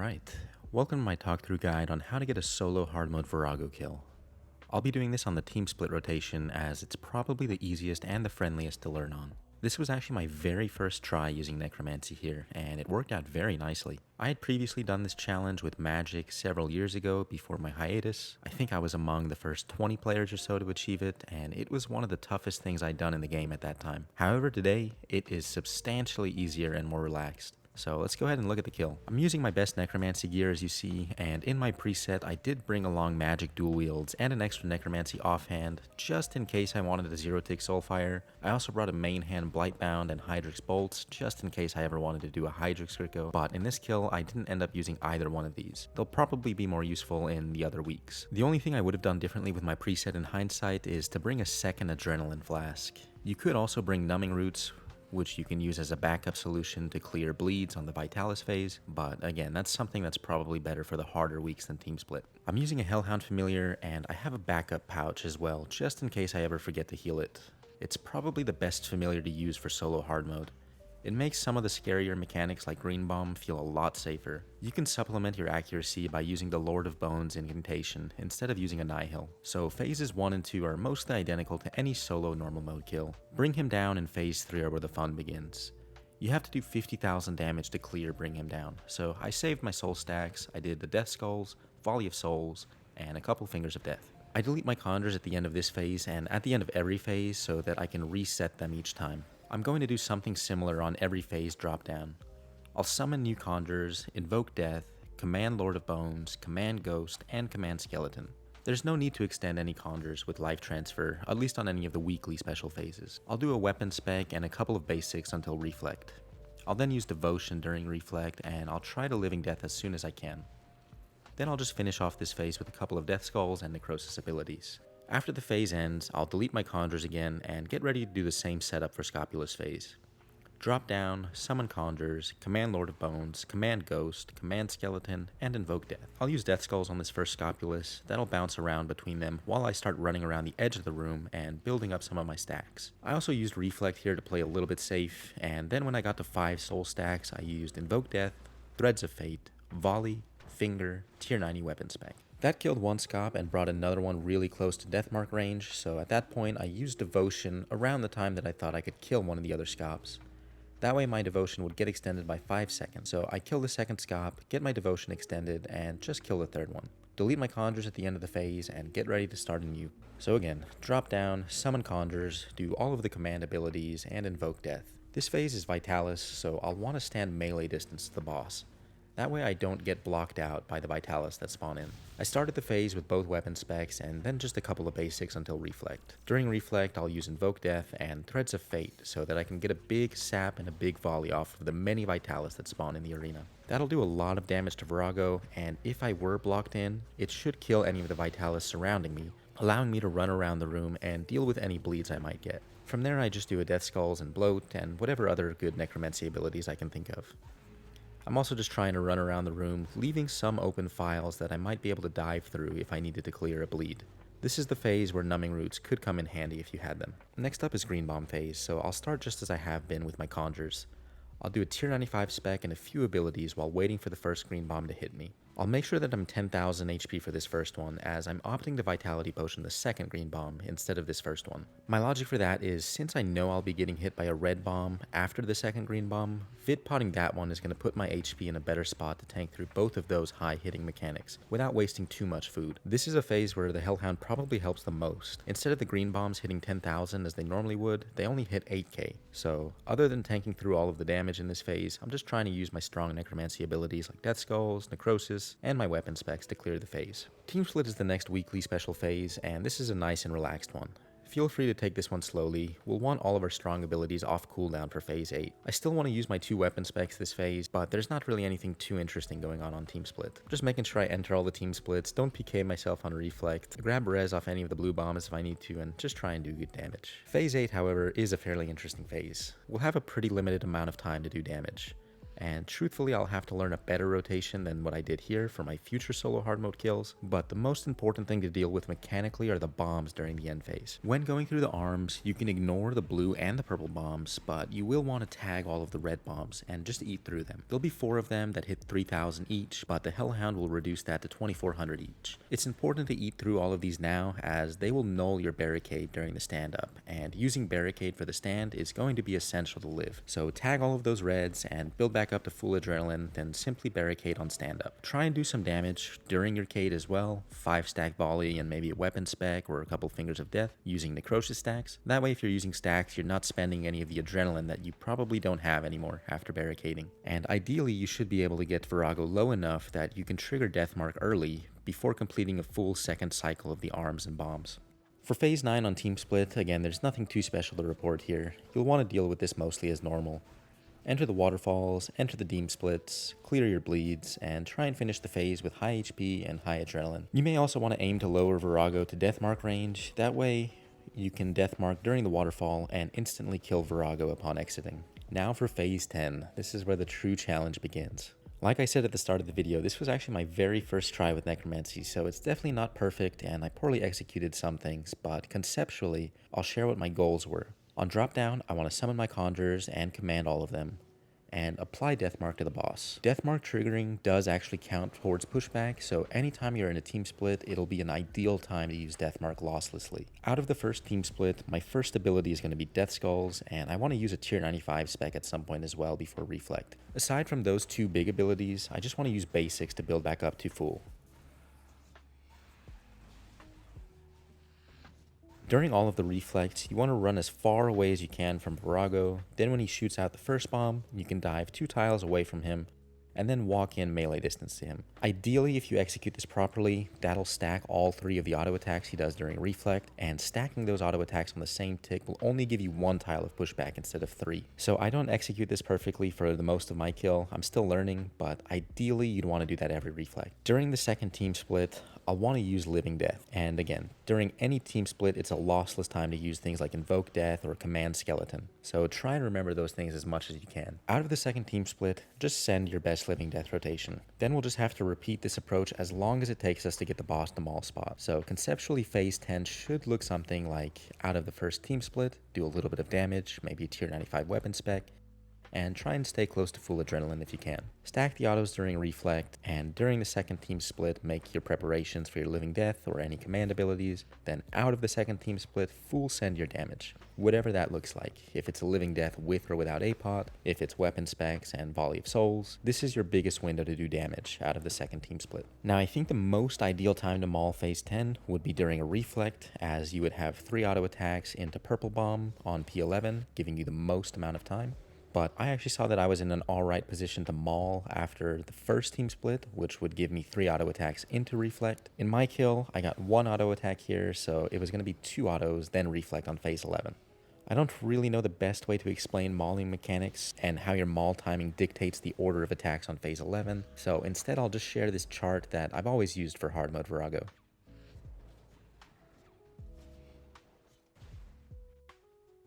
Alright, welcome to my talkthrough guide on how to get a solo hard mode Vorago kill. I'll be doing this on the TeamSplit rotation as it's probably the easiest and the friendliest to learn on. This was actually my very first try using Necromancy here, and it worked out very nicely. I had previously done this challenge with Magic several years ago before my hiatus. I think I was among the first 20 players or so to achieve it, and it was one of the toughest things I'd done in the game at that time. However, today, it is substantially easier and more relaxed. So let's go ahead and look at the kill. I'm using my best Necromancy gear as you see, and in my preset I did bring along Magic dual wields and an extra Necromancy offhand, just in case I wanted a 0-tick Soulfire. I also brought a main hand Blightbound and Hydrix bolts, just in case I ever wanted to do a Hydrix Ricko, but in this kill I didn't end up using either one of these. They'll probably be more useful in the other weeks. The only thing I would have done differently with my preset in hindsight is to bring a second Adrenaline Flask. You could also bring Numbing Roots, which you can use as a backup solution to clear bleeds on the Vitalis phase, but again, that's something that's probably better for the harder weeks than TeamSplit. I'm using a Hellhound familiar, and I have a backup pouch as well, just in case I ever forget to heal it. It's probably the best familiar to use for solo hard mode. It makes some of the scarier mechanics like Green Bomb feel a lot safer. You can supplement your accuracy by using the Lord of Bones incantation instead of using a Nihil. So phases 1 and 2 are mostly identical to any solo normal mode kill. Bring him down in phase 3 are where the fun begins. You have to do 50,000 damage to clear Bring Him Down, so I saved my soul stacks. I did the Death Skulls, Volley of Souls, and a couple Fingers of Death. I delete my Conjures at the end of this phase and at the end of every phase so that I can reset them each time. I'm going to do something similar on every phase drop down. I'll summon new Conjures, invoke Death, command Lord of Bones, command Ghost, and command Skeleton. There's no need to extend any Conjures with Life Transfer, at least on any of the weekly special phases. I'll do a weapon spec and a couple of basics until Reflect. I'll then use Devotion during Reflect, and I'll try to Living Death as soon as I can. Then I'll just finish off this phase with a couple of Death Skulls and Necrosis abilities. After the phase ends, I'll delete my Conjures again and get ready to do the same setup for Scopulus phase. Drop down, summon Conjures, command Lord of Bones, command Ghost, command Skeleton, and invoke Death. I'll use Death Skulls on this first Scopulus, that'll bounce around between them while I start running around the edge of the room and building up some of my stacks. I also used Reflect here to play a little bit safe, and then when I got to 5 soul stacks, I used Invoke Death, Threads of Fate, Volley, Finger, Tier 90 weapon spec. That killed one Scop and brought another one really close to Deathmark range, so at that point I used Devotion around the time that I thought I could kill one of the other Scops. That way my Devotion would get extended by 5 seconds, so I kill the second Scop, get my Devotion extended, and just kill the third one. Delete my Conjures at the end of the phase, and get ready to start anew. So again, drop down, summon Conjures, do all of the command abilities, and invoke Death. This phase is Vitalis, so I'll want to stand melee distance to the boss. That way I don't get blocked out by the Vitalis that spawn in. I started the phase with both weapon specs and then just a couple of basics until Reflect. During Reflect I'll use Invoke Death and Threads of Fate so that I can get a big sap and a big volley off of the many Vitalis that spawn in the arena. That'll do a lot of damage to Vorago, and if I were blocked in, it should kill any of the Vitalis surrounding me, allowing me to run around the room and deal with any bleeds I might get. From there I just do a Death Skulls and Bloat and whatever other good Necromancy abilities I can think of. I'm also just trying to run around the room, leaving some open files that I might be able to dive through if I needed to clear a bleed. This is the phase where Numbing Roots could come in handy if you had them. Next up is Green Bomb phase, so I'll start just as I have been with my Conjures. I'll do a tier 95 spec and a few abilities while waiting for the first Green Bomb to hit me. I'll make sure that I'm 10,000 HP for this first one, as I'm opting to Vitality Potion the second Green Bomb instead of this first one. My logic for that is, since I know I'll be getting hit by a red bomb after the second Green Bomb, Vid-potting that one is going to put my HP in a better spot to tank through both of those high-hitting mechanics, without wasting too much food. This is a phase where the Hellhound probably helps the most. Instead of the Green Bombs hitting 10,000 as they normally would, they only hit 8k. So, other than tanking through all of the damage in this phase, I'm just trying to use my strong Necromancy abilities like Death Skulls, Necrosis, and my weapon specs to clear the phase. TeamSplit is the next weekly special phase, and this is a nice and relaxed one. Feel free to take this one slowly. We'll want all of our strong abilities off cooldown for phase 8. I still want to use my 2 weapon specs this phase, but there's not really anything too interesting going on TeamSplit. Just making sure I enter all the team splits, don't PK myself on Reflect, grab res off any of the blue bombs if I need to, and just try and do good damage. Phase 8, however, is a fairly interesting phase. We'll have a pretty limited amount of time to do damage. and truthfully I'll have to learn a better rotation than what I did here for my future solo hard mode kills, but the most important thing to deal with mechanically are the bombs during the end phase. When going through the arms, you can ignore the blue and the purple bombs, but you will want to tag all of the red bombs and just eat through them. There'll be 4 of them that hit 3,000 each, but the Hellhound will reduce that to 2,400 each. It's important to eat through all of these now, as they will null your barricade during the stand up, and using barricade for the stand is going to be essential to live. So tag all of those reds and build back up to full adrenaline, then simply barricade on stand up. Try and do some damage during your cade as well, 5-stack volley and maybe a weapon spec or a couple fingers of death using necrosis stacks. That way if you're using stacks, you're not spending any of the adrenaline that you probably don't have anymore after barricading. And ideally you should be able to get Vorago low enough that you can trigger Deathmark early before completing a full second cycle of the arms and bombs. For Phase 9 on TeamSplit, again, there's nothing too special to report here. You'll want to deal with this mostly as normal. Enter the waterfalls, enter the Deem Splits, clear your bleeds, and try and finish the phase with high HP and high adrenaline. You may also want to aim to lower Vorago to Deathmark range, that way you can Deathmark during the waterfall and instantly kill Vorago upon exiting. Now for Phase 10, this is where the true challenge begins. Like I said at the start of the video, this was actually my very first try with Necromancy, so it's definitely not perfect and I poorly executed some things, but conceptually, I'll share what my goals were. On drop down, I want to summon my Conjurers and command all of them, and apply Deathmark to the boss. Deathmark triggering does actually count towards pushback, so anytime you're in a team split, it'll be an ideal time to use Deathmark losslessly. Out of the first team split, my first ability is going to be Death Skulls, and I want to use a tier 95 spec at some point as well before Reflect. Aside from those 2 big abilities, I just want to use basics to build back up to full. During all of the reflects, you want to run as far away as you can from Vorago, then when he shoots out the first bomb, you can dive 2 tiles away from him, and then walk in melee distance to him. Ideally, if you execute this properly, that'll stack all 3 of the auto attacks he does during Reflect, and stacking those auto attacks on the same tick will only give you 1 tile of pushback instead of 3. So I don't execute this perfectly for the most of my kill, I'm still learning, but ideally you'd want to do that every Reflect. During the second team split, I'll want to use Living Death, and again, during any team split, it's a lossless time to use things like Invoke Death or Command Skeleton, so try and remember those things as much as you can. Out of the second team split, just send your best Living Death rotation. Then we'll just have to repeat this approach as long as it takes us to get the boss to Maul spot. So conceptually, Phase 10 should look something like out of the first team split, do a little bit of damage, maybe a tier 95 weapon spec, and try and stay close to full adrenaline if you can. Stack the autos during Reflect, and during the second team split, make your preparations for your Living Death or any command abilities, then out of the second team split, full send your damage. Whatever that looks like, if it's a Living Death with or without APOT, if it's weapon specs and Volley of Souls, this is your biggest window to do damage out of the second team split. Now I think the most ideal time to maul Phase 10 would be during a Reflect, as you would have 3 auto attacks into Purple Bomb on P11, giving you the most amount of time. But I actually saw that I was in an alright position to maul after the first team split, which would give me 3 auto attacks into Reflect. In my kill, I got 1 auto attack here, so it was going to be 2 autos, then Reflect on Phase 11. I don't really know the best way to explain mauling mechanics and how your maul timing dictates the order of attacks on Phase 11, so instead I'll just share this chart that I've always used for hard mode Vorago.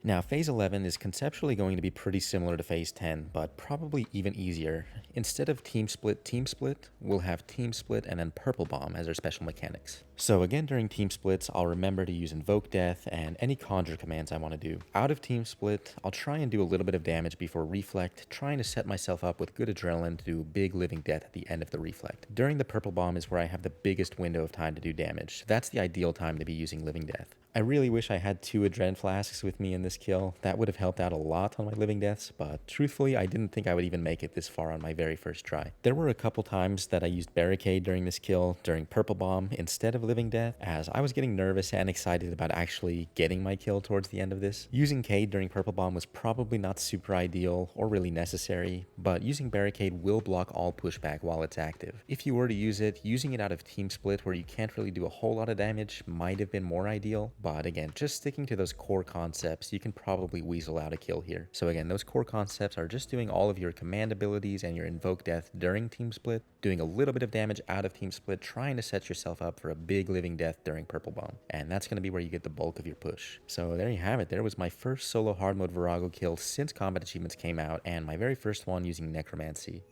Now, Phase 11 is conceptually going to be pretty similar to Phase 10, but probably even easier. Instead of Team Split, we'll have Team Split and then Purple Bomb as our special mechanics. So again, during Team Splits, I'll remember to use Invoke Death and any Conjure commands I want to do. Out of Team Split, I'll try and do a little bit of damage before Reflect, trying to set myself up with good adrenaline to do big Living Death at the end of the Reflect. During the Purple Bomb is where I have the biggest window of time to do damage. That's the ideal time to be using Living Death. I really wish I had 2 Adren Flasks with me in this kill. That would have helped out a lot on my Living Deaths, but truthfully, I didn't think I would even make it this far on my very first try. There were a couple times that I used Barricade during this kill, during Purple Bomb, instead of Living Death, as I was getting nervous and excited about actually getting my kill towards the end of this. Using Cade during Purple Bomb was probably not super ideal or really necessary, but using Barricade will block all pushback while it's active. If you were to use it, using it out of Team Split where you can't really do a whole lot of damage might have been more ideal, but again, just sticking to those core concepts, you can probably weasel out a kill here. So again, those core concepts are just doing all of your command abilities and your Invoke Death during Team Split, doing a little bit of damage out of Team Split, trying to set yourself up for a big big living death during Purple Bomb, and that's going to be where you get the bulk of your push. So there you have it. There was my first solo hard mode Vorago kill since combat achievements came out, and my very first one using Necromancy.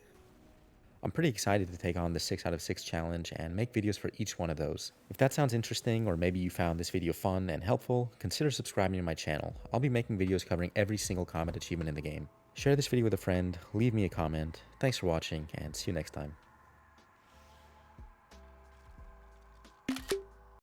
I'm pretty excited to take on the 6 out of 6 challenge and make videos for each one of those. If that sounds interesting, or maybe you found this video fun and helpful, consider subscribing to my channel. I'll be making videos covering every single combat achievement in the game. Share this video with a friend, leave me a comment. Thanks for watching, and see you next time.